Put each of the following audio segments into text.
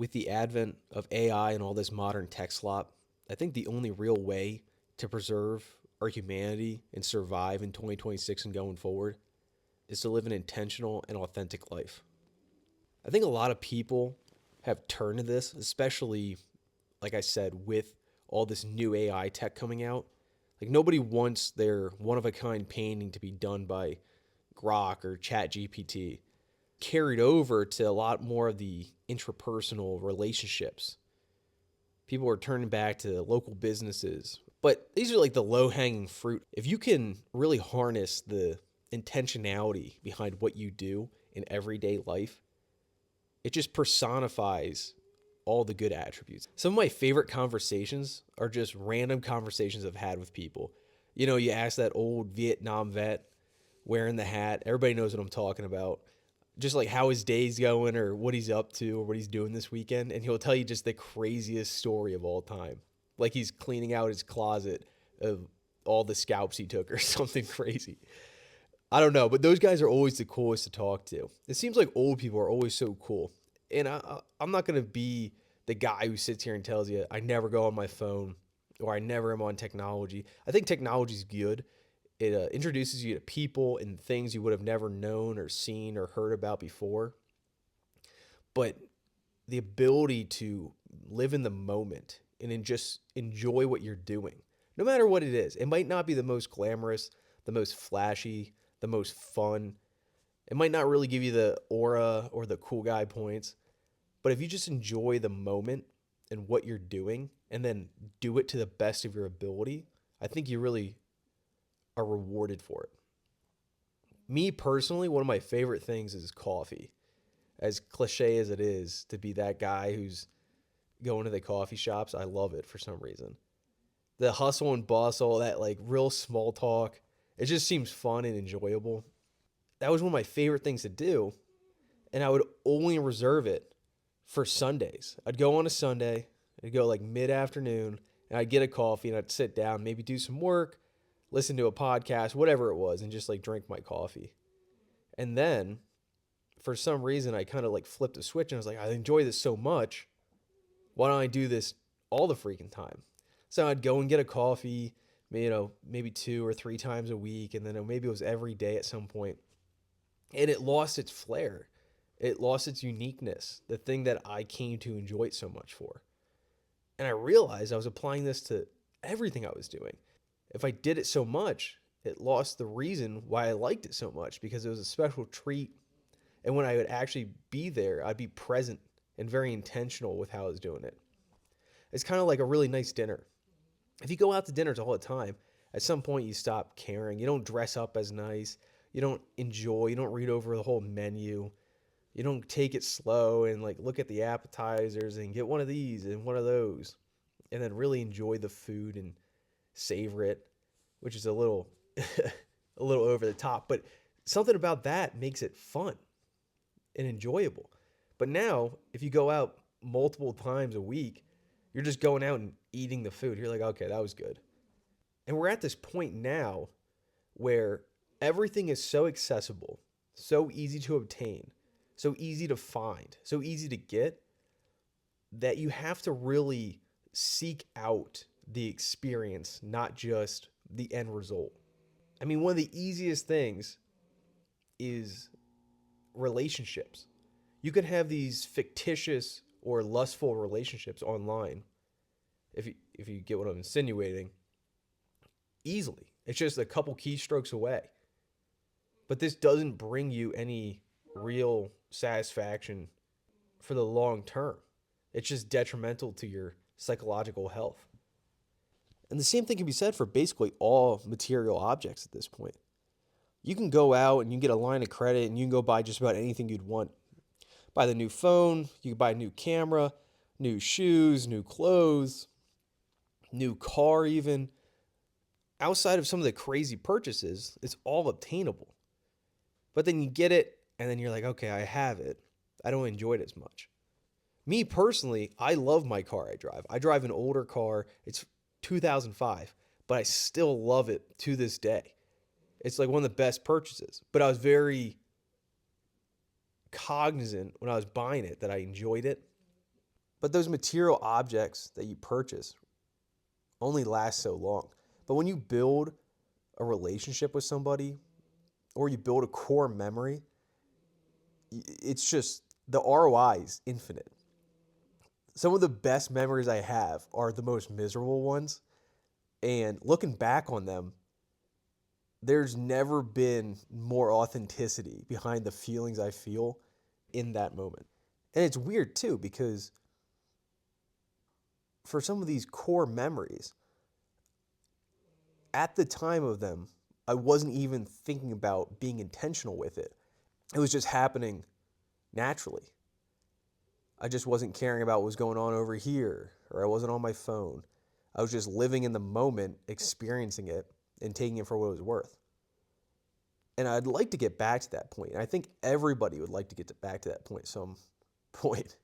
with the advent of AI and all this modern tech slop, I think the only real way to preserve our humanity and survive in 2026 and going forward is to live an intentional and authentic life. I think a lot of people have turned to this, especially, like I said, with all this new AI tech coming out. Like, nobody wants their one of a kind painting to be done by Grok or ChatGPT. Carried over to a lot more of the intrapersonal relationships. People are turning back to local businesses. But these are like the low hanging fruit. If you can really harness the intentionality behind what you do in everyday life, it just personifies all the good attributes. Some of my favorite conversations are just random conversations I've had with people. You know, you ask that old Vietnam vet wearing the hat, everybody knows what I'm talking about. Just like how his day's going or what he's up to or what he's doing this weekend. And he'll tell you just the craziest story of all time. Like he's cleaning out his closet of all the scalps he took or something crazy. I don't know, but those guys are always the coolest to talk to. It seems like old people are always so cool. And I'm not going to be the guy who sits here and tells you I never go on my phone or I never am on technology. I think technology is good. It introduces you to people and things you would have never known or seen or heard about before. But the ability to live in the moment and just enjoy what you're doing, no matter what it is. It might not be the most glamorous, the most flashy, the most fun. It might not really give you the aura or the cool guy points. But if you just enjoy the moment and what you're doing and then do it to the best of your ability, I think you really are rewarded for it. Me personally, one of my favorite things is coffee. As cliche as it is to be that guy who's going to the coffee shops, I love it for some reason. The hustle and bustle, that like real small talk, it just seems fun and enjoyable. That was one of my favorite things to do, and I would only reserve it for Sundays. I'd go on a Sunday, I'd go like mid afternoon, and I'd get a coffee and I'd sit down, maybe do some work, listen to a podcast, whatever it was, and just like drink my coffee. And then for some reason, I kind of like flipped a switch and I was like, I enjoy this so much. Why don't I do this all the freaking time? So I'd go and get a coffee, maybe 2 or 3 times a week, and then maybe it was every day at some point. And it lost its flair. It lost its uniqueness, the thing that I came to enjoy it so much for. And I realized I was applying this to everything I was doing. If I did it so much, it lost the reason why I liked it so much because it was a special treat. And when I would actually be there, I'd be present and very intentional with how I was doing it. It's kind of like a really nice dinner. If you go out to dinners all the time, at some point you stop caring. You don't dress up as nice. You don't enjoy. You don't read over the whole menu. You don't take it slow and like look at the appetizers and get one of these and one of those and then really enjoy the food and savor it, which is a little a little over the top, but something about that makes it fun and enjoyable. But now, if you go out multiple times a week, you're just going out and eating the food. You're like, okay, that was good. And we're at this point now where everything is so accessible, so easy to obtain, so easy to find, so easy to get that you have to really seek out the experience, not just the end result. I mean, one of the easiest things is relationships. You can have these fictitious or lustful relationships online, if you get what I'm insinuating, easily. It's just a couple keystrokes away. But this doesn't bring you any real satisfaction for the long term. It's just detrimental to your psychological health. And the same thing can be said for basically all material objects at this point. You can go out and you can get a line of credit and you can go buy just about anything you'd want. Buy the new phone, you can buy a new camera, new shoes, new clothes, new car even. Outside of some of the crazy purchases, it's all obtainable. But then you get it and then you're like, okay, I have it. I don't enjoy it as much. Me personally, I love my car I drive. I drive an older car. It's 2005, but I still love it to this day. It's like one of the best purchases. But I was very cognizant when I was buying it that I enjoyed it But those material objects that you purchase only last so long. But when you build a relationship with somebody or you build a core memory, it's just the ROI is infinite. Some of the best memories I have are the most miserable ones. And looking back on them, there's never been more authenticity behind the feelings I feel in that moment. And it's weird too, because for some of these core memories, at the time of them, I wasn't even thinking about being intentional with it. It was just happening naturally. I just wasn't caring about what was going on over here, or I wasn't on my phone. I was just living in the moment, experiencing it, and taking it for what it was worth. And I'd like to get back to that point. I think everybody would like to get back to that point some point.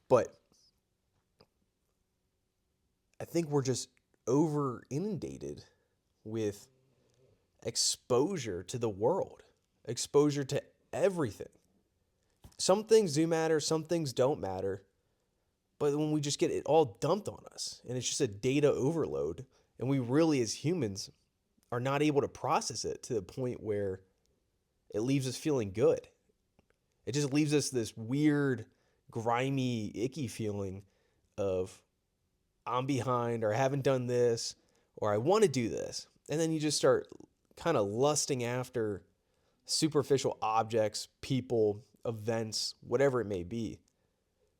But I think we're just over inundated with exposure to the world, exposure to everything. Some things do matter, some things don't matter. But when we just get it all dumped on us and it's just a data overload, and we really, as humans, are not able to process it to the point where it leaves us feeling good. It just leaves us this weird, grimy, icky feeling of I'm behind, or I haven't done this, or I want to do this. And then you just start kind of lusting after superficial objects, people, events, whatever it may be.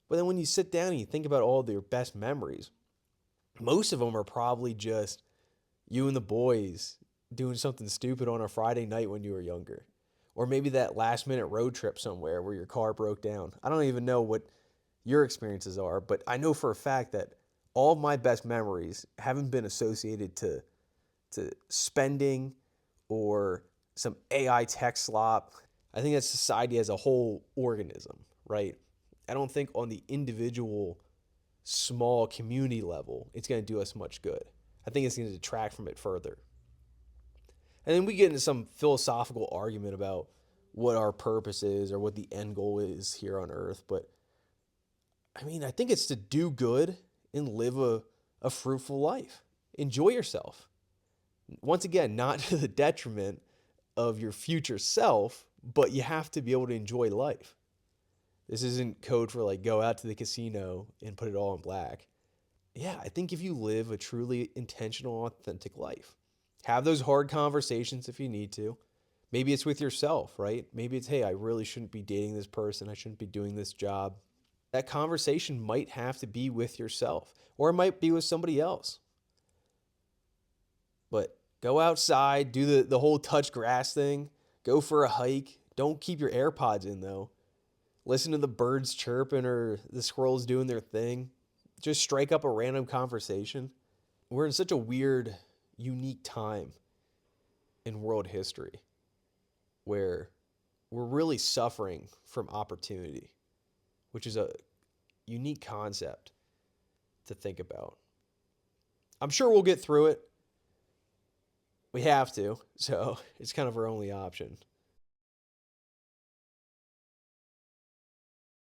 But then when you sit down and you think about all of your best memories, most of them are probably just you and the boys doing something stupid on a Friday night when you were younger. Or maybe that last minute road trip somewhere where your car broke down. I don't even know what your experiences are, but I know for a fact that all of my best memories haven't been associated to spending or some AI tech slop. I think that society as a whole organism, right? I don't think on the individual small community level it's going to do us much good. I think it's going to detract from it further. And then we get into some philosophical argument about what our purpose is or what the end goal is here on earth. But I mean, I think it's to do good and live a fruitful life. Enjoy yourself. Once again, not to the detriment of your future self, but you have to be able to enjoy life. This isn't code for like go out to the casino and put it all in black. Yeah, I think if you live a truly intentional, authentic life, have those hard conversations if you need to. Maybe it's with yourself, right? Maybe it's, hey, I really shouldn't be dating this person. I shouldn't be doing this job. That conversation might have to be with yourself, or it might be with somebody else. But go outside, do the whole touch grass thing, go for a hike. Don't keep your AirPods in though. Listen to the birds chirping or the squirrels doing their thing. Just strike up a random conversation. We're in such a weird, unique time in world history where we're really suffering from opportunity, which is a unique concept to think about. I'm sure we'll get through it. We have to, so it's kind of our only option.